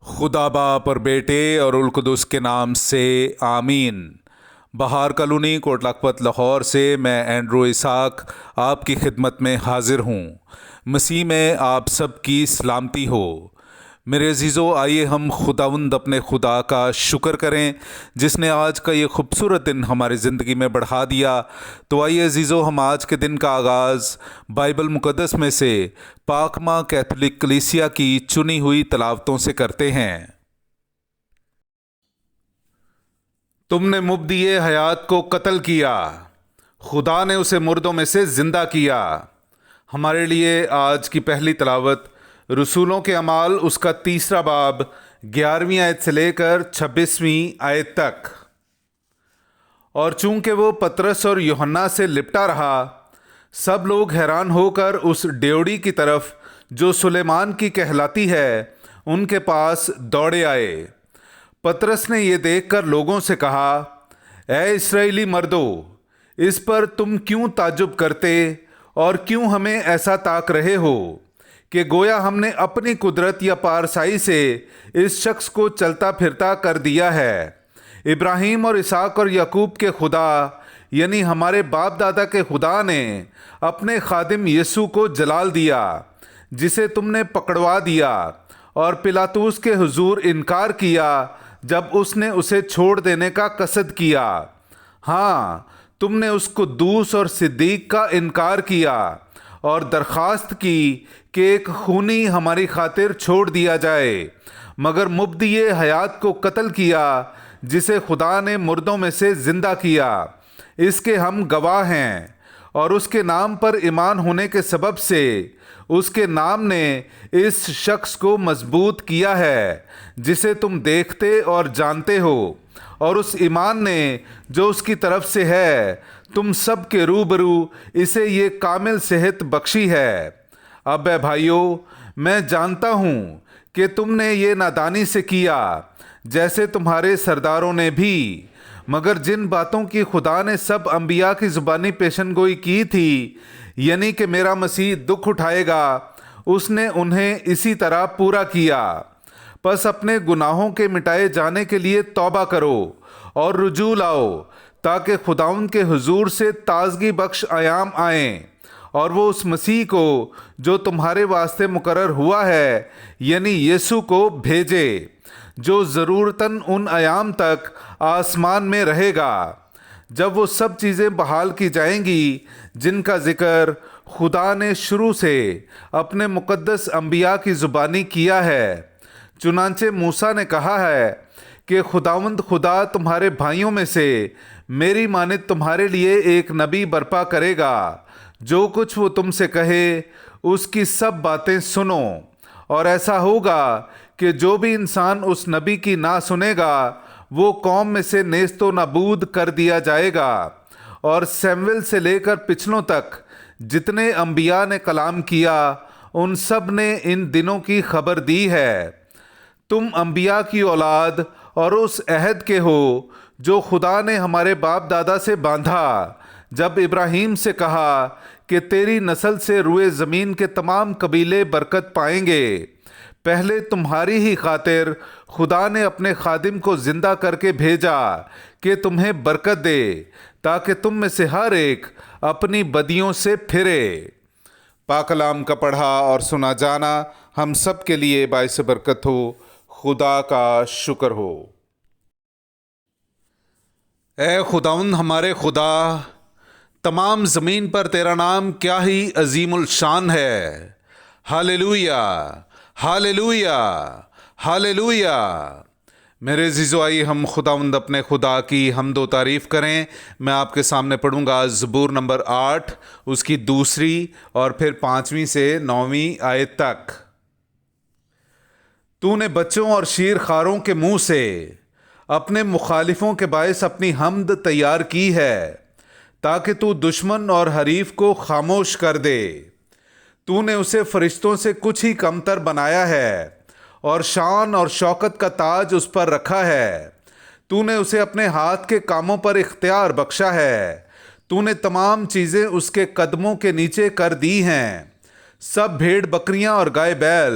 خدا باپ اور بیٹے اور القدس کے نام سے آمین۔ بہار کالونی کوٹ لکھپت لاہور سے میں اینڈرو اسحاق آپ کی خدمت میں حاضر ہوں۔ مسیح میں آپ سب کی سلامتی ہو۔ میرے عزیزو، آئیے ہم خداوند اپنے خدا کا شکر کریں جس نے آج کا یہ خوبصورت دن ہماری زندگی میں بڑھا دیا۔ تو آئیے عزیزو، ہم آج کے دن کا آغاز بائبل مقدس میں سے پاک ماں کیتھولک کلیسیا کی چنی ہوئی تلاوتوں سے کرتے ہیں۔ تم نے مبدی حیات کو قتل کیا، خدا نے اسے مردوں میں سے زندہ کیا۔ ہمارے لیے آج کی پہلی تلاوت رسولوں کے اعمال اس کا 3 باب 11ویں آیت سے لے کر 26ویں آیت تک۔ اور چونکہ وہ پطرس اور یوحنا سے لپٹا رہا، سب لوگ حیران ہو کر اس ڈیوڑی کی طرف جو سلیمان کی کہلاتی ہے ان کے پاس دوڑے آئے۔ پطرس نے یہ دیکھ کر لوگوں سے کہا، اے اسرائیلی مردو، اس پر تم کیوں تعجب کرتے اور کیوں ہمیں ایسا تاک رہے ہو کہ گویا ہم نے اپنی قدرت یا پارسائی سے اس شخص کو چلتا پھرتا کر دیا ہے۔ ابراہیم اور اسحاق اور یعقوب کے خدا یعنی ہمارے باپ دادا کے خدا نے اپنے خادم یسوع کو جلال دیا، جسے تم نے پکڑوا دیا اور پلاطوس کے حضور انکار کیا جب اس نے اسے چھوڑ دینے کا قصد کیا۔ ہاں، تم نے اس قدوس اور صدیق کا انکار کیا اور درخواست کی کہ ایک خونی ہماری خاطر چھوڑ دیا جائے، مگر مبدی حیات کو قتل کیا جسے خدا نے مردوں میں سے زندہ کیا۔ اس کے ہم گواہ ہیں، اور اس کے نام پر ایمان ہونے کے سبب سے اس کے نام نے اس شخص کو مضبوط کیا ہے جسے تم دیکھتے اور جانتے ہو، اور اس ایمان نے جو اس کی طرف سے ہے تم سب کے روبرو اسے یہ کامل صحت بخشی ہے۔ اب اے بھائیو، میں جانتا ہوں کہ تم نے یہ نادانی سے کیا جیسے تمہارے سرداروں نے بھی، مگر جن باتوں کی خدا نے سب انبیاء کی زبانی پیشن گوئی کی تھی، یعنی کہ میرا مسیح دکھ اٹھائے گا، اس نے انہیں اسی طرح پورا کیا۔ پس اپنے گناہوں کے مٹائے جانے کے لیے توبہ کرو اور رجوع لاؤ، تاکہ خداوند کے حضور سے تازگی بخش ایام آئیں، اور وہ اس مسیح کو جو تمہارے واسطے مقرر ہوا ہے یعنی یسوع کو بھیجے، جو ضرورتاً ان ایام تک آسمان میں رہے گا جب وہ سب چیزیں بحال کی جائیں گی جن کا ذکر خدا نے شروع سے اپنے مقدس انبیاء کی زبانی کیا ہے۔ چنانچہ موسیٰ نے کہا ہے کہ خداوند خدا تمہارے بھائیوں میں سے میری مانند تمہارے لیے ایک نبی برپا کرے گا، جو کچھ وہ تم سے کہے اس کی سب باتیں سنو۔ اور ایسا ہوگا کہ جو بھی انسان اس نبی کی نہ سنے گا وہ قوم میں سے نیست و نابود کر دیا جائے گا۔ اور سیمویل سے لے کر پچھلوں تک جتنے انبیاء نے کلام کیا ان سب نے ان دنوں کی خبر دی ہے۔ تم انبیاء کی اولاد اور اس عہد کے ہو جو خدا نے ہمارے باپ دادا سے باندھا، جب ابراہیم سے کہا کہ تیری نسل سے روئے زمین کے تمام قبیلے برکت پائیں گے۔ پہلے تمہاری ہی خاطر خدا نے اپنے خادم کو زندہ کر کے بھیجا کہ تمہیں برکت دے، تاکہ تم میں سے ہر ایک اپنی بدیوں سے پھرے۔ پاک کلام کا پڑھا اور سنا جانا ہم سب کے لیے باعث برکت ہو۔ خدا کا شکر ہو۔ اے خداوند ہمارے خدا، تمام زمین پر تیرا نام کیا ہی عظیم الشان ہے۔ Hallelujah, hallelujah, hallelujah. میرے عزیزو، آئیے ہم خداوند اپنے خدا کی حمد و تعریف کریں۔ میں آپ کے سامنے پڑھوں گا زبور نمبر 8، اس کی 2 اور پھر 5ویں سے 9ویں آیت تک۔ تو نے بچوں اور شیر خاروں کے منہ سے اپنے مخالفوں کے باعث اپنی حمد تیار کی ہے، تاکہ تو دشمن اور حریف کو خاموش کر دے۔ تو نے اسے فرشتوں سے کچھ ہی کمتر بنایا ہے اور شان اور شوکت کا تاج اس پر رکھا ہے۔ تو نے اسے اپنے ہاتھ کے کاموں پر اختیار بخشا ہے۔ تو نے تمام چیزیں اس کے قدموں کے نیچے کر دی ہیں۔ سب بھیڑ بکریاں اور گائے بیل،